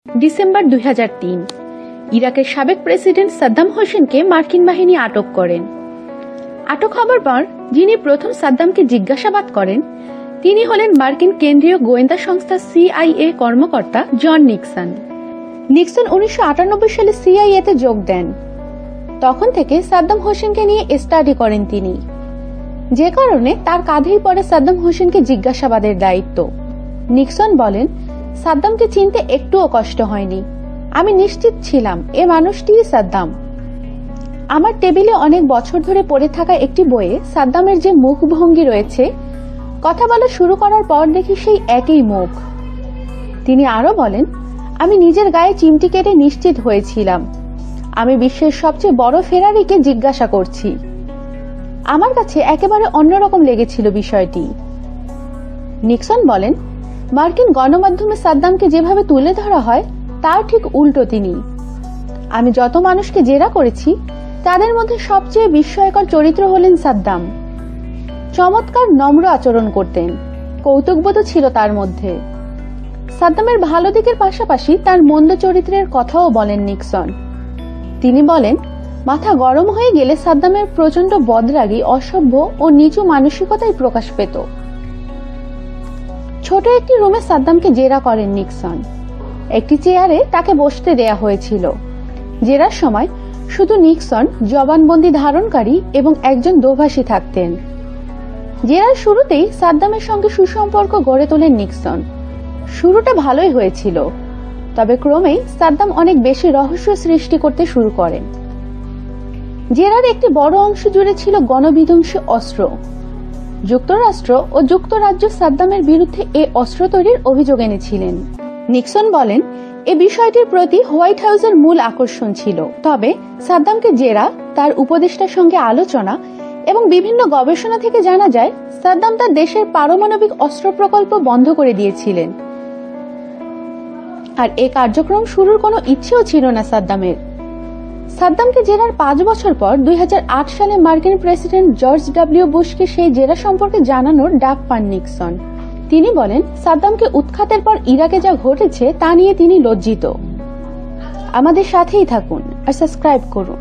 December 2003 ইরাকের সাবেক president Saddam হোসেনকে মার্কিন বাহিনী আটক করেন। আটক হবার পর যিনি প্রথম সাদ্দামকে জিজ্ঞাসাবাদ করেন তিনি হলেন মার্কিন কেন্দ্রীয় গোয়েন্দা সংস্থা CIA কর্মকর্তা জন নিক্সন। নিক্সন 1998 সালে CIA-তে যোগ দেন। তখন থেকে সাদ্দাম হোসেনকে নিয়ে স্টাডি করেন তিনি, যে কারণে তার কাঁধেই পড়ে সাদ্দাম হোসেনকে জিজ্ঞাসাবাদের দায়িত্ব। নিক্সন বলেন, সাদ্দামকে চিনতে একটুও কষ্ট হয়নি। আমি নিশ্চিত ছিলাম এ মানুষটিই সাদ্দাম। আমার টেবিলে অনেক বছর ধরে পড়ে থাকা একটি বইয়ে সাদ্দামের যে মুখভঙ্গি রয়েছে, কথা বলা শুরু করার পর দেখি সেই একই মুখ। তিনি আরো বলেন, আমি নিজের গায়ে চিমটি কেটে নিশ্চিত হয়েছিলাম আমি বিশ্বের সবচেয়ে বড় ফেরারিকে জিজ্ঞাসা করছি। আমার কাছে একেবারে অন্যরকম লেগেছিল বিষয়টি। নিক্সন বলেন, মার্কিন গণমাধ্যমে সাদ্দামকে যেভাবে তুলে ধরা হয় তার ঠিক উল্টো তিনি। আমি যত মানুষকে জেরা করেছি তাদের মধ্যে সবচেয়ে বিস্ময়কর চরিত্র হলেন সাদ্দাম। চমৎকার নম্র আচরণ করতেন, কৌতুকবোধও ছিল তার মধ্যে। সাদ্দামের ভালো দিকের পাশাপাশি তার মন্দ চরিত্রের কথাও বলেন নিক্সন। তিনি বলেন, মাথা গরম হয়ে গেলে সাদ্দামের প্রচন্ড বদরাগী, অসভ্য ও নিচু মানসিকতাই প্রকাশ পেত। ছোট একটি রুমে সাদ্দামকে জেরা করেন নিক্সন। একটি চেয়ারে তাকে বসতে দেয়া হয়েছিল। জেরার সময় শুধু নিক্সন, জবানবন্দি ধারণকারী এবং একজন দোভাষী থাকতেন। জেরার শুরুতেই সাদ্দামের সঙ্গে সুসম্পর্ক গড়ে তোলেন নিক্সন। শুরুটা ভালোই হয়েছিল, তবে ক্রমেই সাদ্দাম অনেক বেশি রহস্য সৃষ্টি করতে শুরু করেন। জেরার একটি বড় অংশ জুড়ে ছিল গণবিধ্বংসী অস্ত্র। যুক্তরাষ্ট্র ও যুক্তরাজ্য সাদ্দামের বিরুদ্ধে এ অস্ত্র তৈরির অভিযোগ এনেছিলেন। নিক্সন বলেন, এ বিষয়টির প্রতি হোয়াইট হাউসের মূল আকর্ষণ ছিল, তবে সাদ্দামকে জেরা, তার উপদেষ্টার সঙ্গে আলোচনা এবং বিভিন্ন গবেষণা থেকে জানা যায় সাদ্দাম তার দেশের পারমাণবিক অস্ত্র প্রকল্প বন্ধ করে দিয়েছিলেন। আর এ কার্যক্রম শুরুর কোনো ইচ্ছেও ছিল না সাদ্দামের। সাদ্দামকে জেরার 5 বছর পর 2008 সালে মার্কিন প্রেসিডেন্ট জর্জ ডব্লিউ বুশকে সেই জেরা সম্পর্কে জানানোর ডাক পান নিক্সন। তিনি বলেন, সাদ্দামকে উৎখাতের পর ইরাকে যা ঘটেছে তা নিয়ে তিনি লজ্জিত। আমাদের সাথেই থাকুন আর সাবস্ক্রাইব করুন।